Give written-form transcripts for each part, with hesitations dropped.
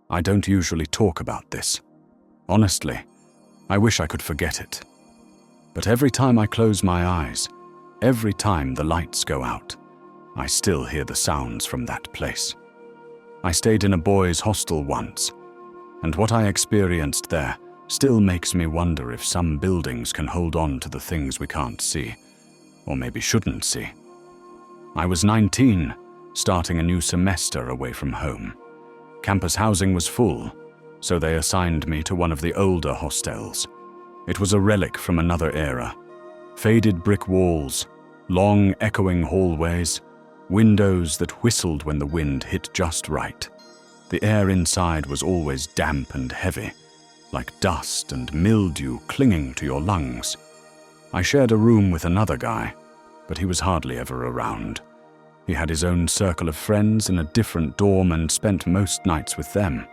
I don't usually talk about this. Honestly, I wish I could forget it. But every time I close my eyes, every time the lights go out, I still hear the sounds from that place. I stayed in a boys' hostel once, and what I experienced there still makes me wonder if some buildings can hold on to the things we can't see, or maybe shouldn't see. I was 19, starting a new semester away from home. Campus housing was full, so they assigned me to one of the older hostels. It was a relic from another era. Faded brick walls, long echoing hallways, windows that whistled when the wind hit just right. The air inside was always damp and heavy, like dust and mildew clinging to your lungs. I shared a room with another guy, but he was hardly ever around. He had his own circle of friends in a different dorm and spent most nights with them.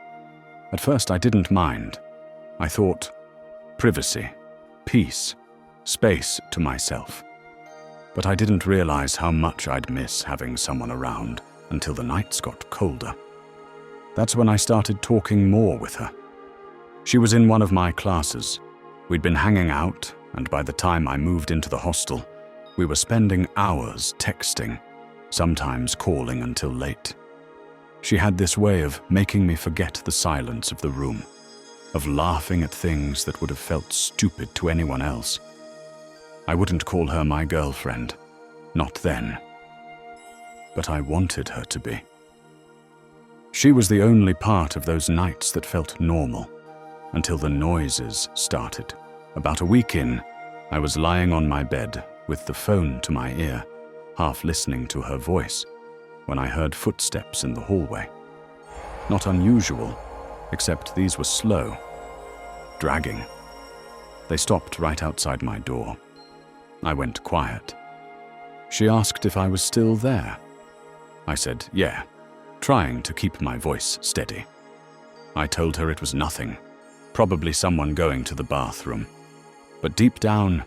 At first I didn't mind. I thought, privacy, peace, space to myself. But I didn't realize how much I'd miss having someone around until the nights got colder. That's when I started talking more with her. She was in one of my classes. We'd been hanging out, and by the time I moved into the hostel, we were spending hours texting, sometimes calling until late. She had this way of making me forget the silence of the room, of laughing at things that would have felt stupid to anyone else. I wouldn't call her my girlfriend, not then. But I wanted her to be. She was the only part of those nights that felt normal, until the noises started. About a week in, I was lying on my bed with the phone to my ear, half listening to her voice, when I heard footsteps in the hallway. Not unusual, except these were slow, dragging. They stopped right outside my door. I went quiet. She asked if I was still there. I said, yeah, trying to keep my voice steady. I told her it was nothing, probably someone going to the bathroom. But deep down,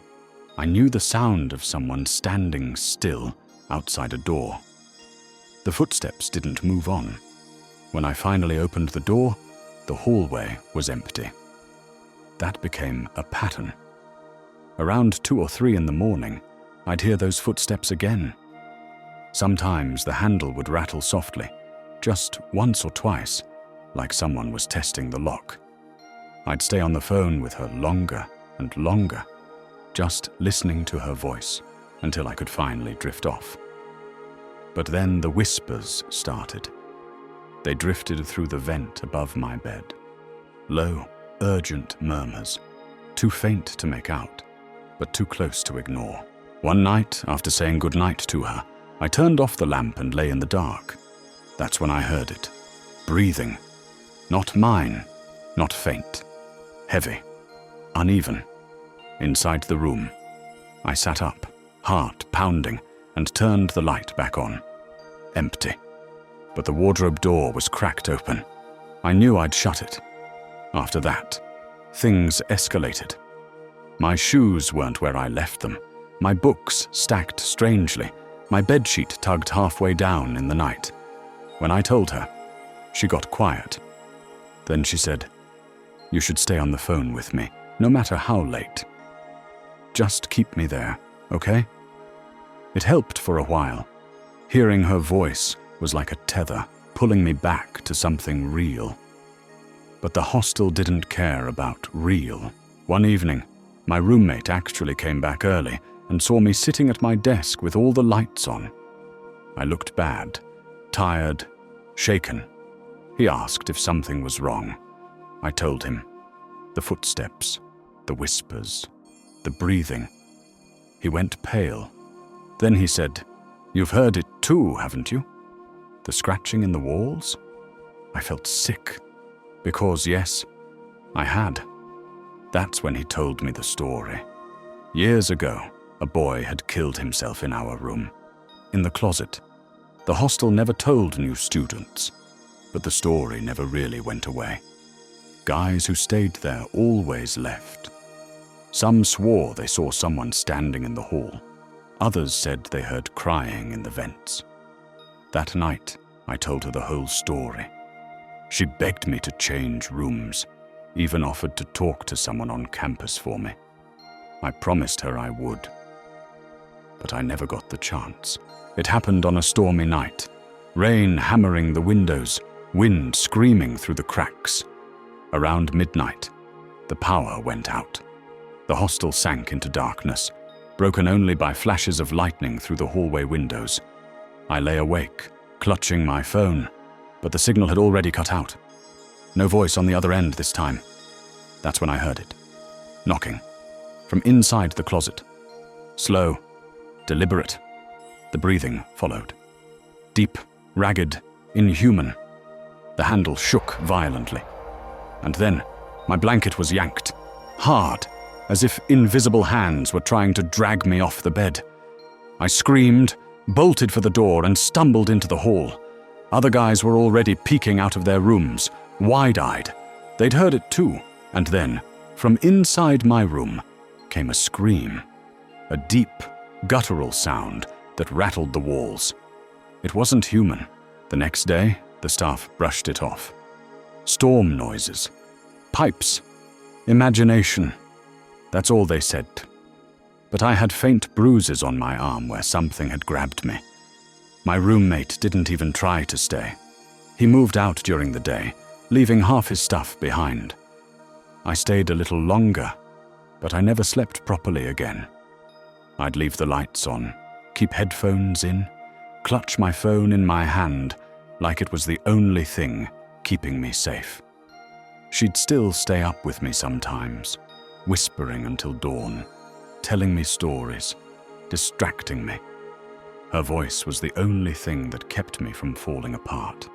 I knew the sound of someone standing still outside a door. The footsteps didn't move on. When I finally opened the door, the hallway was empty. That became a pattern. Around 2 or 3 in the morning, I'd hear those footsteps again. Sometimes the handle would rattle softly, just once or twice, like someone was testing the lock. I'd stay on the phone with her longer and longer, just listening to her voice until I could finally drift off. But then the whispers started. They drifted through the vent above my bed. Low, urgent murmurs, too faint to make out, but too close to ignore. One night, after saying goodnight to her, I turned off the lamp and lay in the dark. That's when I heard it. Breathing. Not mine, not faint. Heavy. Uneven. Inside the room. I sat up, heart pounding, and turned the light back on. Empty. But the wardrobe door was cracked open. I knew I'd shut it. After that, things escalated. My shoes weren't where I left them. My books stacked strangely. My bedsheet tugged halfway down in the night. When I told her, she got quiet. Then she said, "You should stay on the phone with me, no matter how late. Just keep me there, okay?" It helped for a while. Hearing her voice was like a tether, pulling me back to something real. But the hostel didn't care about real. One evening, my roommate actually came back early and saw me sitting at my desk with all the lights on. I looked bad, tired, shaken. He asked if something was wrong. I told him. The footsteps, the whispers, the breathing. He went pale. Then he said, "You've heard it too, haven't you? The scratching in the walls?" I felt sick, because yes, I had. That's when he told me the story. Years ago, a boy had killed himself in our room, in the closet. The hostel never told new students, but the story never really went away. Guys who stayed there always left. Some swore they saw someone standing in the hall. Others said they heard crying in the vents. That night, I told her the whole story. She begged me to change rooms, even offered to talk to someone on campus for me. I promised her I would, but I never got the chance. It happened on a stormy night, rain hammering the windows, wind screaming through the cracks. Around midnight, the power went out. The hostel sank into darkness, broken only by flashes of lightning through the hallway windows. I lay awake, clutching my phone, but the signal had already cut out. No voice on the other end this time. That's when I heard it. Knocking. From inside the closet. Slow, deliberate. The breathing followed. Deep, ragged, inhuman. The handle shook violently. And then, my blanket was yanked. Hard, as if invisible hands were trying to drag me off the bed. I screamed, bolted for the door, and stumbled into the hall. Other guys were already peeking out of their rooms, wide-eyed. They'd heard it too, and then, from inside my room, came a scream. A deep, guttural sound that rattled the walls. It wasn't human. The next day, the staff brushed it off. Storm noises. Pipes. Imagination. That's all they said. But I had faint bruises on my arm where something had grabbed me. My roommate didn't even try to stay. He moved out during the day, leaving half his stuff behind. I stayed a little longer, but I never slept properly again. I'd leave the lights on, keep headphones in, clutch my phone in my hand like it was the only thing keeping me safe. She'd still stay up with me sometimes, whispering until dawn, telling me stories, distracting me. Her voice was the only thing that kept me from falling apart.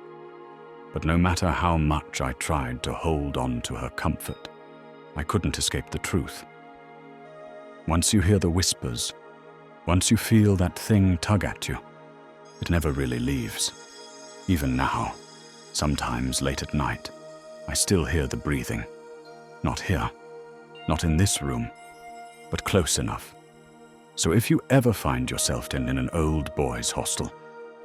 But no matter how much I tried to hold on to her comfort, I couldn't escape the truth. Once you hear the whispers, once you feel that thing tug at you, it never really leaves. Even now, sometimes late at night, I still hear the breathing. Not here, not in this room, but close enough. So if you ever find yourself in an old boys' hostel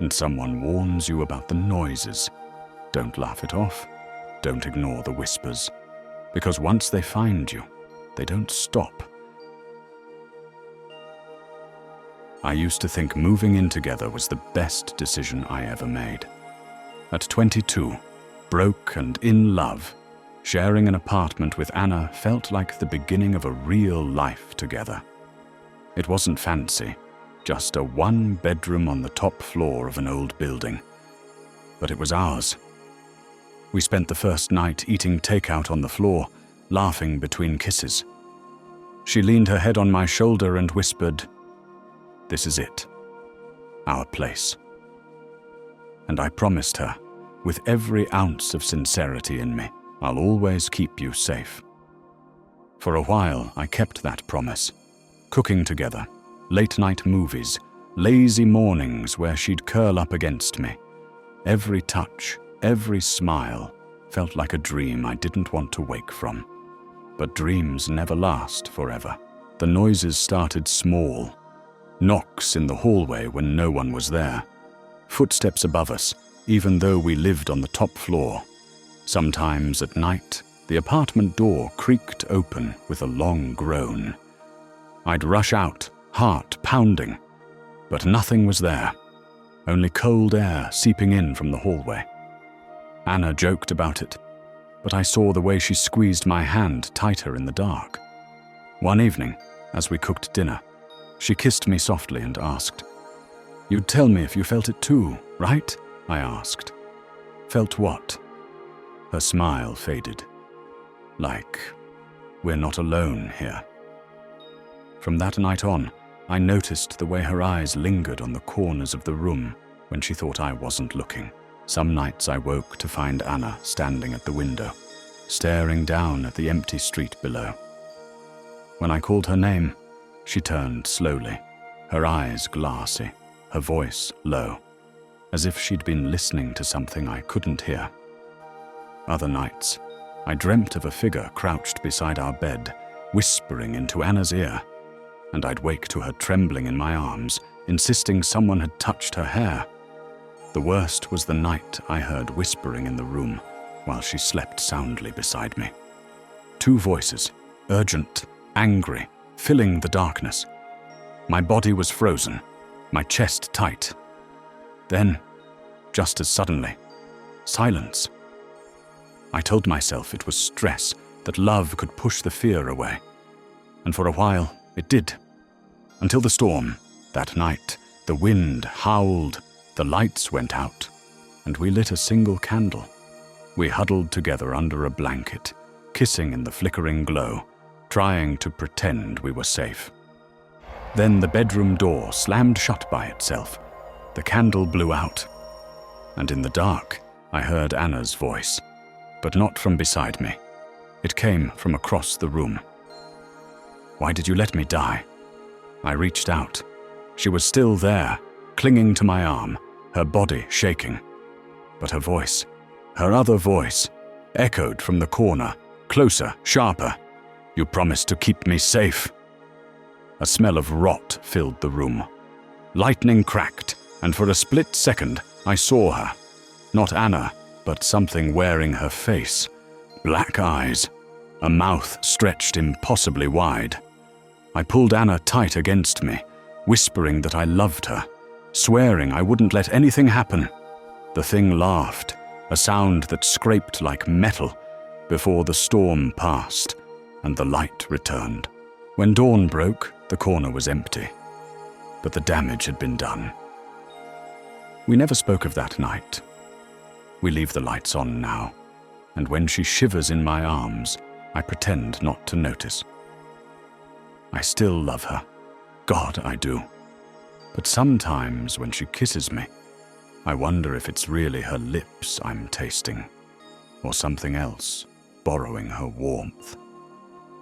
and someone warns you about the noises, don't laugh it off, don't ignore the whispers, because once they find you, they don't stop. I used to think moving in together was the best decision I ever made. At 22, broke and in love, sharing an apartment with Anna felt like the beginning of a real life together. It wasn't fancy, just a one-bedroom on the top floor of an old building. But it was ours. We spent the first night eating takeout on the floor, laughing between kisses. She leaned her head on my shoulder and whispered, "This is it. Our place." And I promised her, with every ounce of sincerity in me, I'll always keep you safe. For a while, I kept that promise. Cooking together, late-night movies, lazy mornings where she'd curl up against me. Every touch, every smile felt like a dream I didn't want to wake from. But dreams never last forever. The noises started small. Knocks in the hallway when no one was there. Footsteps above us, even though we lived on the top floor. Sometimes at night, the apartment door creaked open with a long groan. I'd rush out, heart pounding, but nothing was there. Only cold air seeping in from the hallway. Anna joked about it, but I saw the way she squeezed my hand tighter in the dark. One evening, as we cooked dinner, she kissed me softly and asked, "You'd tell me if you felt it too, right?" I asked. "Felt what?" Her smile faded. Like, we're not alone here. From that night on, I noticed the way her eyes lingered on the corners of the room when she thought I wasn't looking. Some nights I woke to find Anna standing at the window, staring down at the empty street below. When I called her name, she turned slowly, her eyes glassy, her voice low, as if she'd been listening to something I couldn't hear. Other nights, I dreamt of a figure crouched beside our bed, whispering into Anna's ear, and I'd wake to her trembling in my arms, insisting someone had touched her hair. The worst was the night I heard whispering in the room, while she slept soundly beside me. Two voices, urgent, angry, filling the darkness. My body was frozen, my chest tight. Then, just as suddenly, silence. I told myself it was stress, that love could push the fear away. And for a while, it did. Until the storm, that night, the wind howled, the lights went out, and we lit a single candle. We huddled together under a blanket, kissing in the flickering glow, trying to pretend we were safe. Then the bedroom door slammed shut by itself. The candle blew out, and in the dark, I heard Anna's voice, but not from beside me. It came from across the room. "Why did you let me die?" I reached out. She was still there, clinging to my arm, her body shaking. But her voice, her other voice, echoed from the corner, closer, sharper. "You promised to keep me safe." A smell of rot filled the room. Lightning cracked, and for a split second, I saw her. Not Anna, but something wearing her face. Black eyes, a mouth stretched impossibly wide. I pulled Anna tight against me, whispering that I loved her, swearing I wouldn't let anything happen. The thing laughed, a sound that scraped like metal, before the storm passed and the light returned. When dawn broke, the corner was empty, but the damage had been done. We never spoke of that night. We leave the lights on now, and when she shivers in my arms, I pretend not to notice. I still love her. God, I do. But sometimes when she kisses me, I wonder if it's really her lips I'm tasting, or something else borrowing her warmth.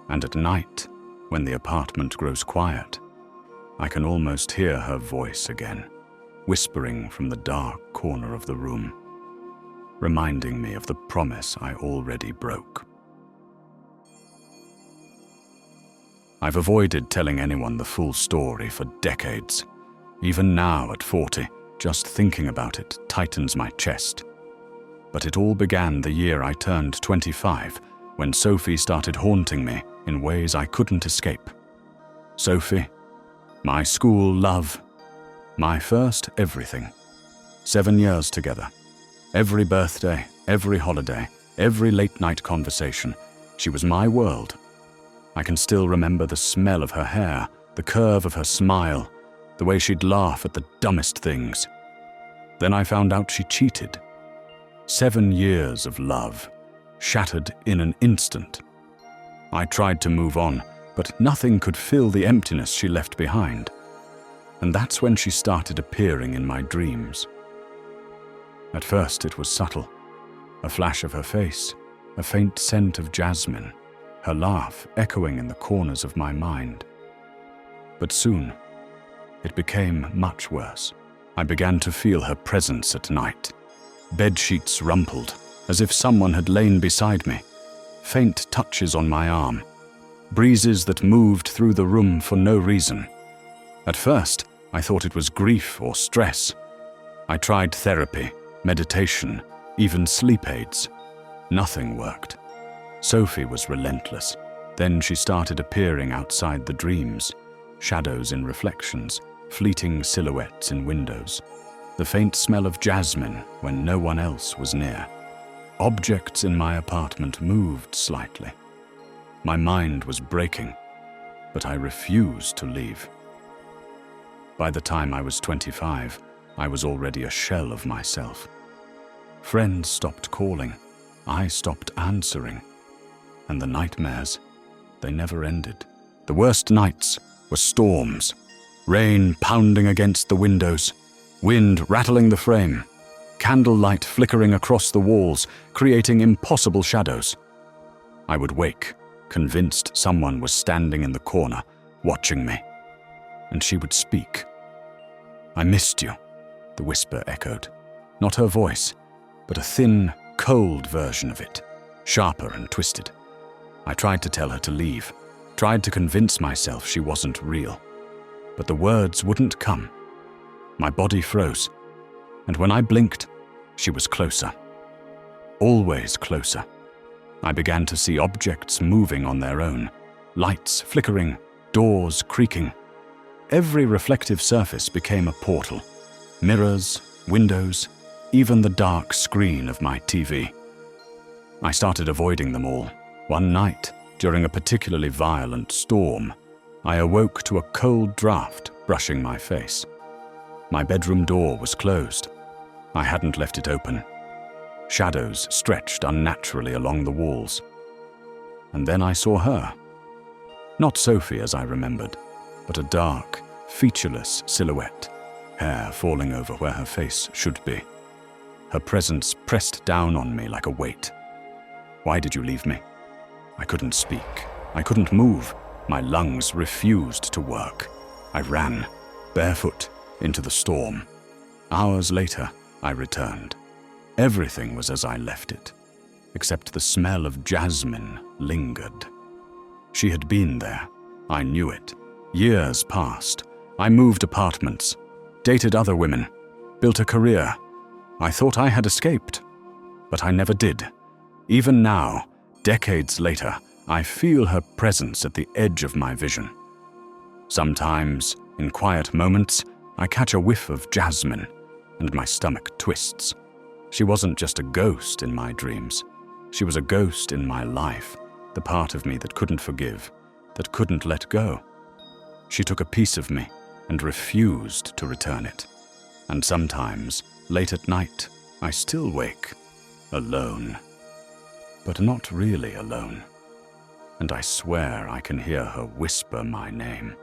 And at night, when the apartment grows quiet, I can almost hear her voice again, whispering from the dark corner of the room, reminding me of the promise I already broke. I've avoided telling anyone the full story for decades. Even now, at 40, just thinking about it tightens my chest. But it all began the year I turned 25, when Sophie started haunting me in ways I couldn't escape. Sophie, my school love, my first everything. 7 years together. Every birthday, every holiday, every late-night conversation. She was my world. I can still remember the smell of her hair, the curve of her smile, the way she'd laugh at the dumbest things. Then I found out she cheated. 7 years of love, shattered in an instant. I tried to move on, but nothing could fill the emptiness she left behind. And that's when she started appearing in my dreams. At first it was subtle, a flash of her face, a faint scent of jasmine, her laugh echoing in the corners of my mind. But soon, it became much worse. I began to feel her presence at night. Bed sheets rumpled, as if someone had lain beside me. Faint touches on my arm. Breezes that moved through the room for no reason. At first, I thought it was grief or stress. I tried therapy, meditation, even sleep aids. Nothing worked. Sophie was relentless. Then she started appearing outside the dreams, shadows in reflections, fleeting silhouettes in windows, the faint smell of jasmine when no one else was near. Objects in my apartment moved slightly. My mind was breaking, but I refused to leave. By the time I was 25, I was already a shell of myself. Friends stopped calling. I stopped answering. And the nightmares, they never ended. The worst nights were storms, rain pounding against the windows, wind rattling the frame, candlelight flickering across the walls, creating impossible shadows. I would wake, convinced someone was standing in the corner, watching me, and she would speak. "I missed you," the whisper echoed. Not her voice, but a thin, cold version of it, sharper and twisted. I tried to tell her to leave, tried to convince myself she wasn't real, but the words wouldn't come. My body froze, and when I blinked, she was closer. always closer. I began to see objects moving on their own, lights flickering, doors creaking. Every reflective surface became a portal. Mirrors, windows, even the dark screen of my TV. I started avoiding them all. One night, during a particularly violent storm, I awoke to a cold draft brushing my face. My bedroom door was closed. I hadn't left it open. Shadows stretched unnaturally along the walls. And then I saw her. Not Sophie as I remembered, but a dark, featureless silhouette, hair falling over where her face should be. Her presence pressed down on me like a weight. Why did you leave me? I couldn't speak. I couldn't move. My lungs refused to work. I ran, barefoot, into the storm. Hours later, I returned. Everything was as I left it, except the smell of jasmine lingered. She had been there. I knew it. Years passed. I moved apartments, dated other women, built a career. I thought I had escaped, but I never did. Even now, decades later, I feel her presence at the edge of my vision. Sometimes, in quiet moments, I catch a whiff of jasmine, and my stomach twists. She wasn't just a ghost in my dreams. She was a ghost in my life, the part of me that couldn't forgive, that couldn't let go. She took a piece of me and refused to return it. And sometimes, late at night, I still wake, alone. But not really alone. And I swear I can hear her whisper my name.